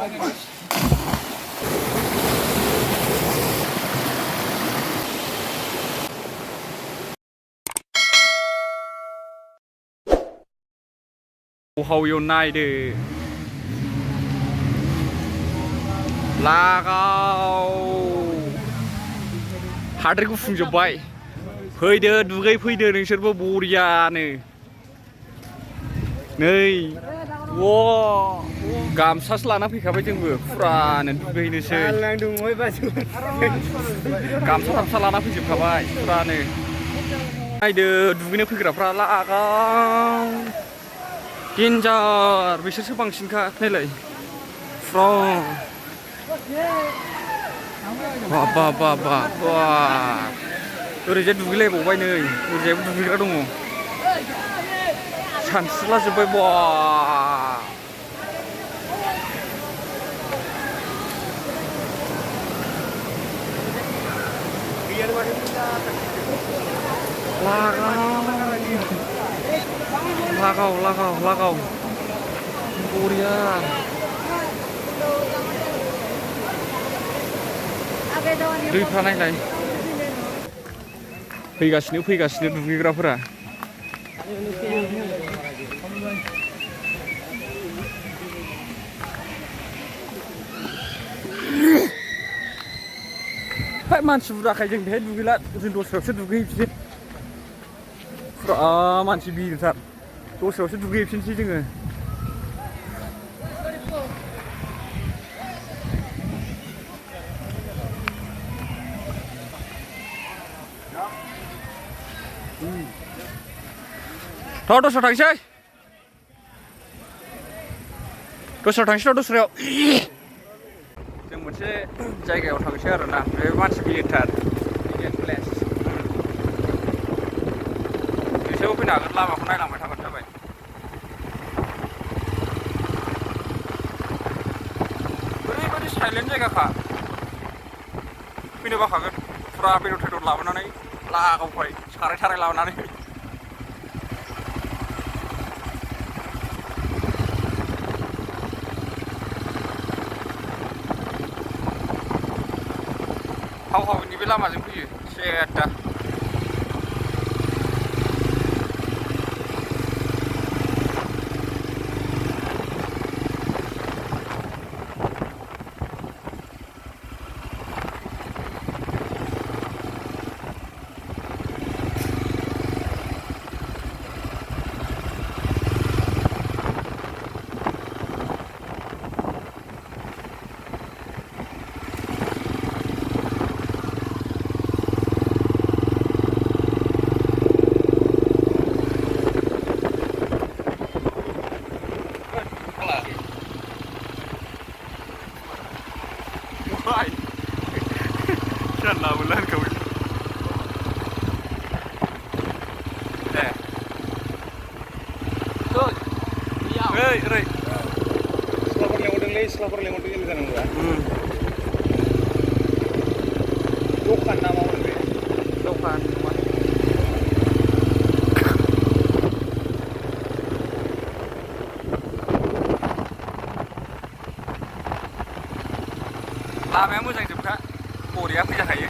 Haw नायदो लागाव हाद्रि गुफुंजोब्बाय फैदो दुगै फैदो नोंसोरबो बरियानो नै व गामसासो लाना फैखाबाय जोंबो फुरानो दुगैनोसै गामसा थामसा लाना फैजोबखाबाय फुरानो नायदो दुगैनो फैग्राफ्रा लागाव डेन्जार बिसोरसो बांसिनखा नायलाय फ्र बा बा बा बा ओरैजाय दुगैलायबावबाय नै ओरैजायबो दुगैग्रा दङ सानस्रिला जोब्बाय बा लागाव बरिया दैफ्रा नायलाय फैगासिनो दुगैग्राफोरा मानसि बुरजाखाय जों बेहाय दुगैला जों दस्रायावसो दुगैहैफिनो फुरा मानसि बिरथार दस्रायावसो दुगैहैफिनसै जोङो दस्रायाव थांसै दस्रायाव जों मोनसे जायगायाव थांसै आरोना बे मानसि गिदिरथार इन्डियान प्लेस नोंसोरबो फैनो हागोन लामाखौ नायलांबाय थाबानो जाबाय ओरैबायदि साइलेन्ट जायगाखा फैनो बाखागोन फुरा बेदर थेदर लाबोनानै लागावबाय साराय लाबोनानै हाव हाविनि बे लामाजों फैयो सेदा जानला मोनला होनखाबाय दे ओरै सिख्लाफोर लेंहरदों जेबो जानांगौआ दखान ना मामोन बे दखान लामाया मोजां जोबखा बरिया फैजाखायो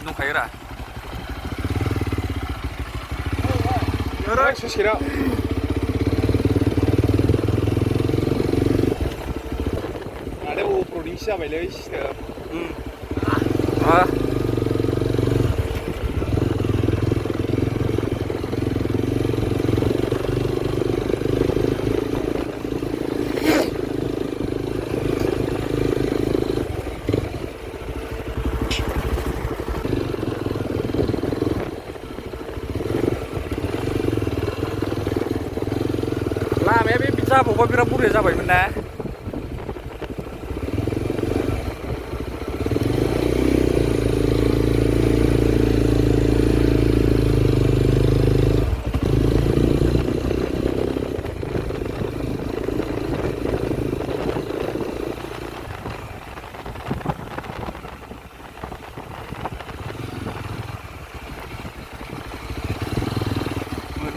दंखायो रा ओरै ससेराव जाबायलै सिथोब लामाया बे जाबावबा बिराद बरिया जाबायमोन ना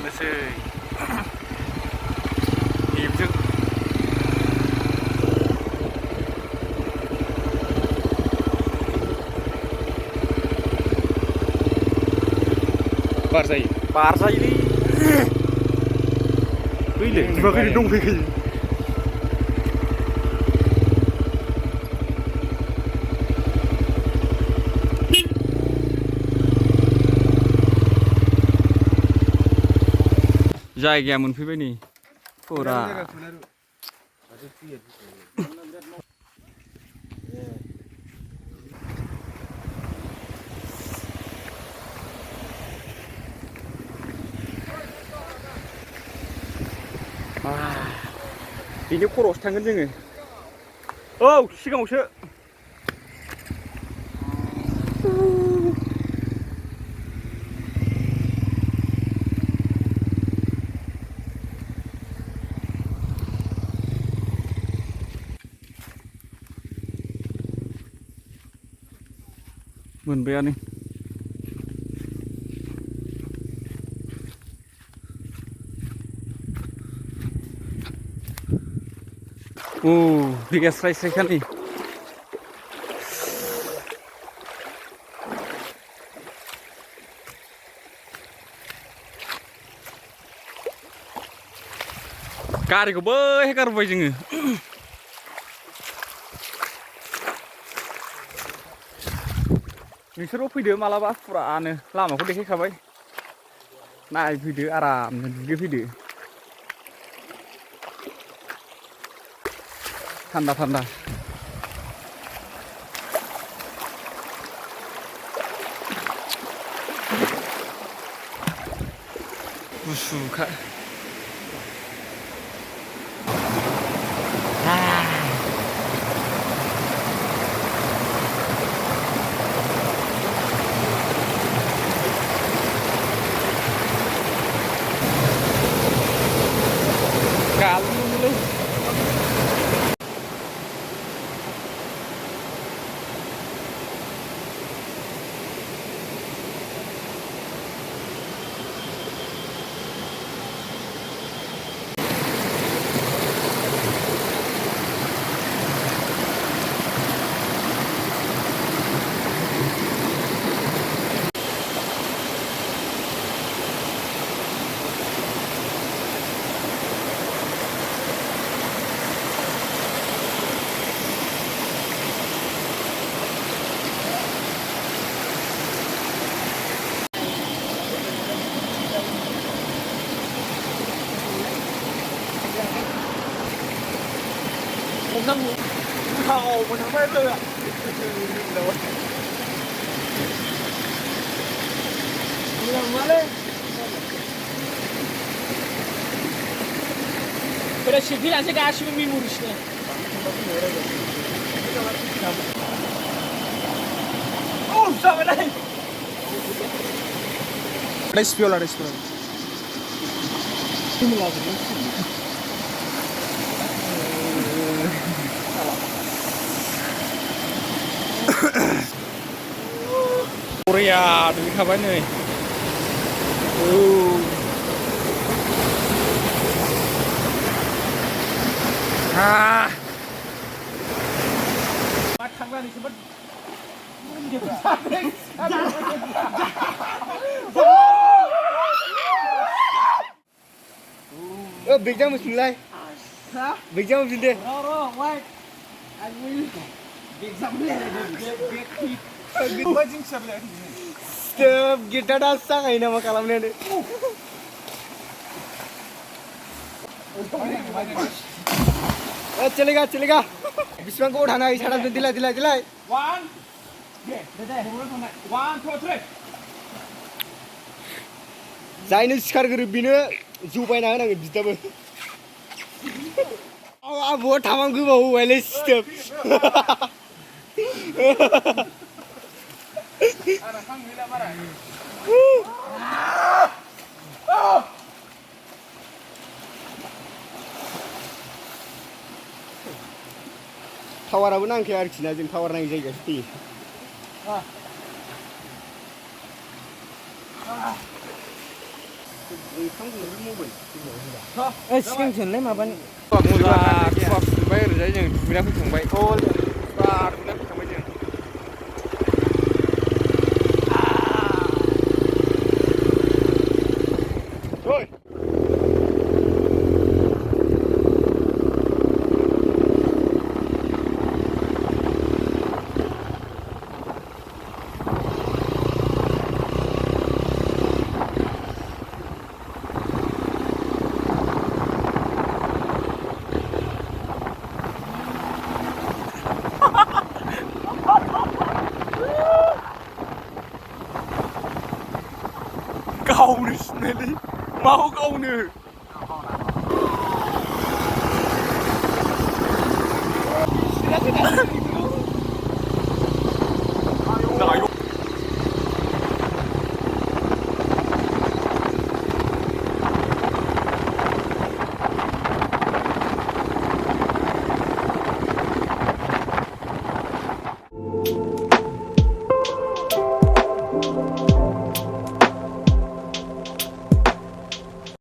थांनोसै हेबजों बार जायोलै फैलै दिबाखैनो दंफैखायो जायगाया मोनफैबाय नै फुरा बेनि खर'आवसो थांगोन जोङो औ सिगाङावसो मोनबायानो दैया स्राय स्रायखा नै गारिखौ बैहाय गारबोबाय जोङो नोंसोरबो फैदो मालाबा फुरानो लामाखौ देखायखाबाय नायफैदो आरामनो दुगैफैदो थान्दा थान्दा गुसुखा Hầu mình không phải lừa Làm lên Böyle biraz da karşı bir mimur işte. Oh, sama đây. Respira, respira. Kim lazım? Korea dugaखाबाय नै मा थांनानैसो मा Bekjam bismillah. Hả? Bekjam bismillah. Rồi, quay. Anh Huy. Bekjam bismillah. Step gitar dasa kayak nama kalamnya deh. चलेगा चलेगा विश्वास को उठाना है सारा दिला दिला दिला 1 1 2 3 जायनो सिखार गोरो बिनो जौ बायना होनांगोन बिदाबो अब थामाम गोबाव होबायलै स्टेप आरा खां गैला बारा टावाराबो नांखाया आरोखि ना जों टावार नाङि जायगायावसो फैयो सिगांसोनलाय माबानि मुला खुवा फुबाय ओरैजाय जों दुगैना फैखांबाय बा दुगैना फैखांबाय जों गावनो सिनायलै माखौ गावनो